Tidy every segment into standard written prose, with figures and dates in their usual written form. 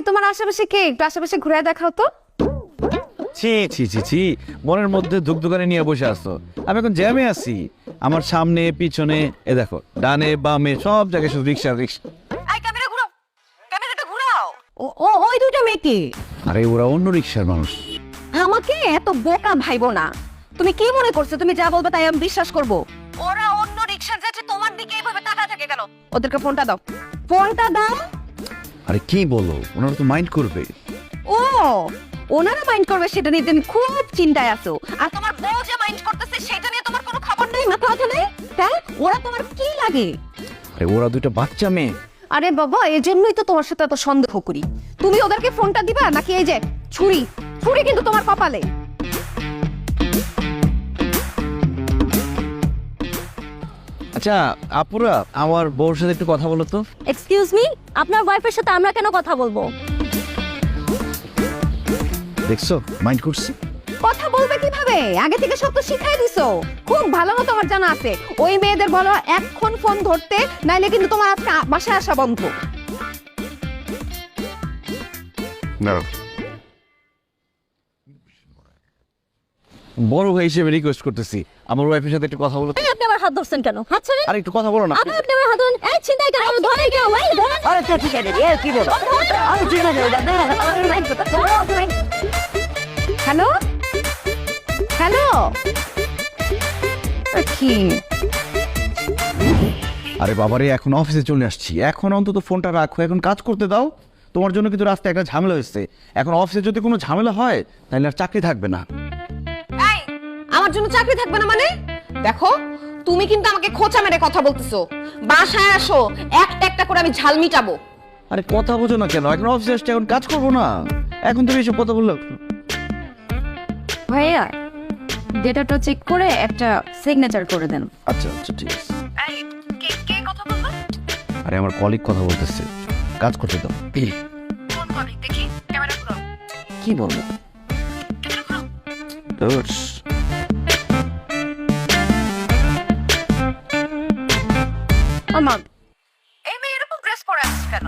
তোমার আশেপাশে কে? একটু আশেপাশে ঘুরে দেখাও তো। ছি ছি ছি ছি, মনের মধ্যে দোকানে নিয়ে বসে আসছো। আমি এখন জ্যামে আছি। আমার সামনে পিছনে এ দেখো, ডানে বামে সব জায়গায় শুধু রিক্সা রিক্সা। আই ক্যামেরা ঘুরাও, ক্যামেরাটা ঘুরাও। ওই দুটো মেয়ে কে? আরে ওরা অন্য রিক্সার মানুষ। আমাকে এত বোকা ভাইবো না। তুমি কি মনে করছো তুমি যা বলবে তাই আমি বিশ্বাস করব? ওরা অন্য রিকশার যাচ্ছে, তোমার দিকে এইভাবে তাকায় থাকে কেন? ওদেরকে ফোনটা দাও, ফোনটা দাও। আরে কি বলো, ওনারা তো মাইন্ড করবে। ও, ওনারা মাইন্ড করবে সেটা নিয়ে তুমি খুব চিন্তায় আছো, আর তোমার বউ যে মাইন্ড করতেছে সেটা নিয়ে তোমার কোনো খবর নেই, মাথা ব্যথা নেই? হ্যাঁ, ওরা তোমার কি লাগে? আরে ওরা দুটো বাচ্চা মেয়ে। আরে বাবা, এজন্যই তো তোমার সাথে এত সন্দেহ করি। তুমি ওদেরকে ফোনটা দিবা নাকি এই যে ছুরি? ছুরি কিন্তু তোমার কপালে। আচ্ছা আপুরা, আমার বউর সাথে একটু কথা বলো তো। এক্সকিউজ মি, আপনার ওয়াইফের সাথে আমরা কেন কথা বলবো? দেখছো মাইন্ড করছে। কথা বলবে কিভাবে? আগে থেকে সব তো শিখাই দিছো। খুব ভালো মতো আমার জানা আছে। ওই মেয়েদের বলো এখন ফোন ধরতে, নাইলে কিন্তু তোমার আজকে বাসায় আসা বন্ধ। না, বড় ভাই হিসেবে রিকোয়েস্ট করতেছি, আমার ওয়াইফের সাথে একটু কথা বলো। এই, আপনি আমার হাত ধরছেন কেন? হাত ছাড়েন। আরে একটু কথা বলো না। আপনি আমার হাত ধরেন। এই চিন্তাই কেন? ধরে কেন ভাই? ধরেন। আরে ঠিক আছে, কি বলো? আরে ঠিক আছে, হ্যালো হ্যালো, কি? আরে বাবারে, এখন অফিসে চলে আসছি, এখন অন্তত ফোনটা রাখো, এখন কাজ করতে দাও। তোমার জন্য কিন্তু রাস্তায় একটা ঝামেলা হয়েছে। এখন অফিসে যদি কোনো ঝামেলা হয় তাহলে আর চাকরি থাকবে না। এই, আমার জন্য চাকরি থাকবে না মানে? দেখো, তুমি কিন্তু আমাকে খোঁচা মেরে কথা বলতেছো। বাসায় আসো, একটা একটা করে আমি ঝাল মিটাবো। আরে কথা বোঝো না কেন? এখন অফিসে আসছে, এখন কাজ করবো না? এখন তুমি এসব কথা বললো। ভাইয়া, ডেটাটা চেক করে একটা সিগনেচার করে দেন। আচ্ছা আচ্ছা ঠিক আছে। এই, কে কথা বললো? আরে আমার কলিগ কথা বলতেছে, কাজ করতে দাও। ফোন করি, দেখি ক্যামেরা ঘুরাও। কি বলবো? আমার এই মেয়ে এরকম ড্রেস পরে আসছে কেন?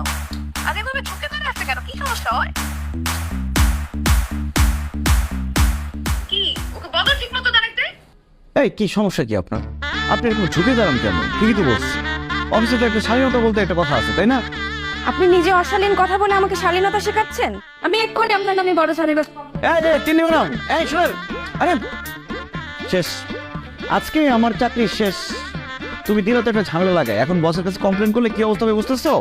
আর এভাবে ঝুঁকে ধরে আসছে কেন? কি সমস্যা হয়? কি, ওকে বলো ঠিক মতো দাঁড়াইতে। এই কি সমস্যা কি আপনার? আপনি এরকম ঝুঁকে দাঁড়ান কেন? ঠিকই তো বলছি, অফিসে তো একটা স্বাধীনতা বলতে একটা কথা আছে, তাই না? আপনি নিজে অশালীন কথা বলে আমাকে শালীনতা শেখাচ্ছেন? আমি এক্ষুনি আপনার নামে বড় শাড়ির আরে শেষ, আজকে আমার চাকরি শেষ। তুমি দিলে তো একটা ঝামেলা লাগে, এখন বসের কাছে কমপ্লেন করলে কি অবস্থা হবে বুঝতেছো?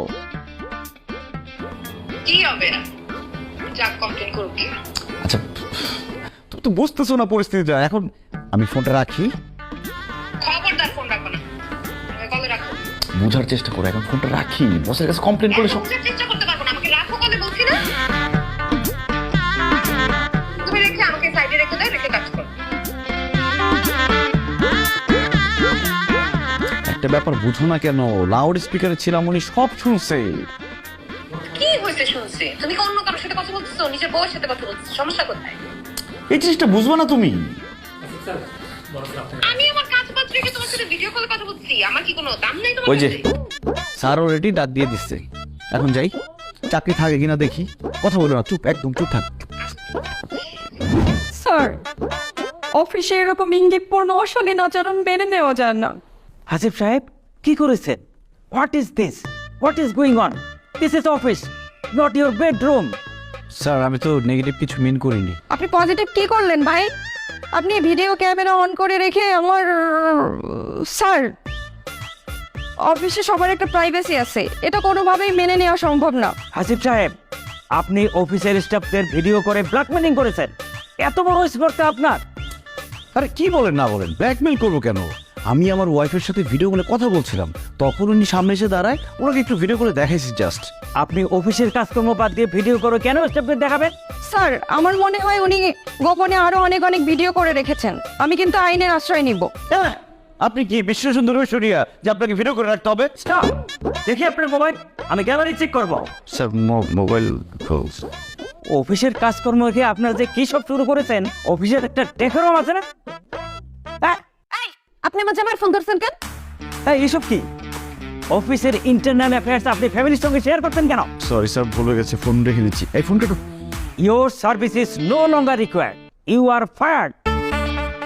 কি হবে? যা কমপ্লেইন করব কি? আচ্ছা, তুমি তো বুঝতেছো না পরিস্থিতিটা। এখন আমি ফোনটা রাখি। খবরদার ফোন রাখো না, কলে রাখো। বোঝার চেষ্টা করো, এখন ফোনটা রাখি, বসের কাছে কমপ্লেন করলে সব। বুঝার চেষ্টা করতে পারবো না, আমাকে রাখো কলে বলছি না। তুমি রেখে আমাকে সাইডে রেখে দাও, রেখে কাজ করো। একটা ব্যাপার বুঝো না কেন? লাউড স্পিকারে ছিলাম, উনি সব শুনছে। কি হয়েছে শুনছি? তুমি কি অন্য কারোর সাথে কথা বলতেছো? নিজের বউয়ের সাথে কথা বলতেছো? সমস্যা কোথায়? এই জিনিসটা বুঝবো না তুমি? আমি আমার কাজ বাদ রেখে তোমার সাথে ভিডিও কলে কথা বলছি, আমার কি কোনো দাম নাই তোমার ওই যে কাছে? স্যার অলরেডি ডাক দিয়ে দিচ্ছে, এখন যাই, চাকরি থাকে কিনা দেখি। কথা বলো না, চুপ, একদম চুপ থাক। স্যার, অফিসে এরকম ইঙ্গিতপূর্ণ অশালীন আচরণ মেনে নেওয়া যায় না। হাসিফ সাহেব কি করেছেন? What is this? What is going on? This is office, not your bedroom. Sir আমি তো নেগেটিভ কিছু মিন করিনি। আপনি পজিটিভ কি করলেন ভাই? আপনি ভিডিও ক্যামেরা অন করে রেখে আমার স্যার, অফিসে সবার একটা প্রাইভেসি আছে, এটা কোনোভাবেই মেনে নেওয়া সম্ভব না। হাসিফ সাহেব, আপনি অফিসের স্টাফদের ভিডিও করে ব্ল্যাকমেলিং করেছেন। এত বড় স্পর্ধা আপনার? আরে কি বলেন না বলেন, ব্ল্যাকমেল করবো কেন? আমি আমার ওয়াইফের সাথে ভিডিও কলে কথা বলছিলাম, তখন উনি সামনে এসে দাঁড়ায়, ওনাকে একটু ভিডিও করে দেখাইছি জাস্ট। আপনি অফিসের কাজকর্ম বাদ দিয়ে ভিডিও করে কেন স্টাফদের দেখাবেন? স্যার, আমার মনে হয় উনি গোপনে আরো অনেক অনেক ভিডিও করে রেখেছেন। আমি কিন্তু আইনের আশ্রয় নিব। হ্যাঁ, আপনি কি বিশ্লেষণ ধরে সরিয়া যে আপনাকে ভিডিও করে রাখতে হবে? স্টপ! দেখি আপনার মোবাইল, আমি গ্যালারি চেক করব। স্যার মোবাইল খোঁজ। অফিসের কাজকর্ম রেখে আপনার যে কি সব শুরু করেছেন, অফিসের একটা ডেকোরাম আছে না? এই, আপনি আমার জামাইয়ের ফোন ধরছেন কেন? এইসব কি? অফিসের ইন্টারনাল অ্যাফেয়ার্স আপনি ফ্যামিলির সঙ্গে শেয়ার করতেন কেন? সরি স্যার, ভুলে গেছে, ফোন রেখে দিচ্ছি। এই ফোনটা একটু your service is no longer required, you are fired.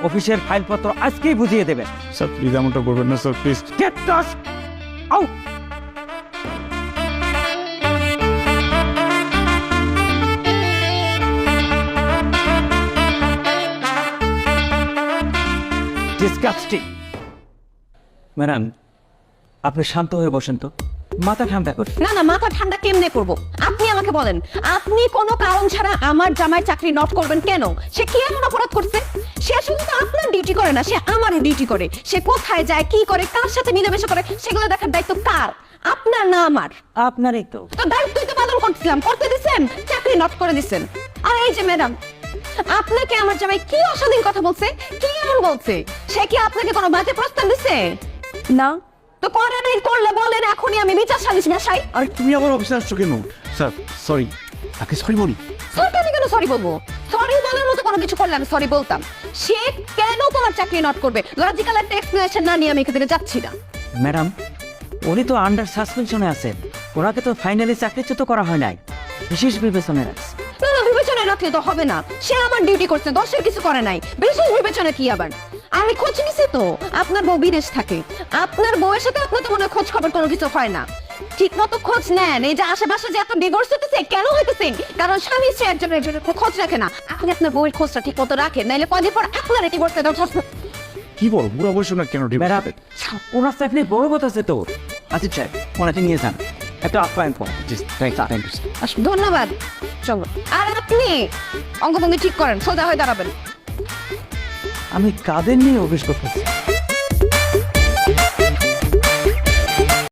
অফিসের ফাইলপত্র আজকেই বুঝিয়ে দেবেন। স্যার প্লিজ এমনটা করবেন না sir, please. Get lost, out. Disgusting. Madam, আপনি শান্ত হয়ে বসেন তো, মাথা ঠান্ডা করুন। না না, মাথা ঠান্ডা কেমনে করব? আপনি আমাকে বলেন, আপনি কোনো কারণ ছাড়া আমার জামাই চাকরি নট করবেন কেন? সে কি এমন অপরাধ করছে? সে শুধু তো আপনার ডিউটি করে না, সে আমারও ডিউটি করে। সে কোথায় যায়, কি করে, কার সাথে মিলেমিশে করে, সেগুলো দেখার দায়িত্ব কার? আপনার না আমার? আপনারই তো। তো দায়িত্বই তো পালন করছিলাম, করতে দিচ্ছেন, চাকরি নট করে দিচ্ছেন। আর এই যে ম্যাডাম, আপনাকে আমার জামাই কি অশালীন কথা বলছে, কি এমন বলছে? সে কি আপনাকে কোনো বাজে প্রস্তাব দিচ্ছে? না। তো করে নাই, করলে বলেন, এখনই আমি বিচার সালিশ বসাই। আরে তুমি আবার অফিসে আসছো কেন? স্যার সরি, তাকে সরি বলি। সরি আমি কেন সরি বলবো? সরি বলার মতো কোনো কিছু করলে আমি সরি বলতাম। সে কেন তোমার চাকরি নট করবে? লজিক্যাল একটা এক্সপ্লেনেশন না নিয়ে আমি এখান থেকে যাচ্ছি না। ম্যাডাম, উনি তো আন্ডার সাসপেনশনে আছেন, ওনাকে তো ফাইনালি চাকরিচ্যুত করা হয় নাই, বিশেষ বিবেচনায় রাখছে। না না, বিবেচনায় রাখলে তো হবে না। সে আমার ডিউটি করছে, দশের কিছু করে নাই, বিশেষ বিবেচনা কি আবার? আমি খোঁজ নিছি তো, আপনার বউ বিদেশ থাকে, আপনার বউয়ের সাথে আপনার তো মনে হয় খোঁজ খবর কোনো কিছু হয় না। ঠিক মতো খোঁজ নেন। এই যে আশেপাশে যে এত ডিভোর্স হতেছে, কেন হইতেছে? কারণ স্বামী সে একজনের খোঁজ রাখে না। আপনি আপনার বউয়ের খোঁজটা ঠিক মতো রাখেন, নাইলে কদিন পর আপনার ডিভোর্স দেওয়া। কি বল, বুড়া বয়স না কেন? ম্যাডাম, ওনার চাকরি বড় কথা আছে তো। আচ্ছা স্যার, ওনাকে নিয়ে যান, একটা আপ্যায়ন করুন। ধন্যবাদ। চলো। আর আপনি অঙ্গভঙ্গি ঠিক করেন, সোজা হয়ে দাঁড়াবেন। আমি কাদের নিয়ে অফিস করতেছি?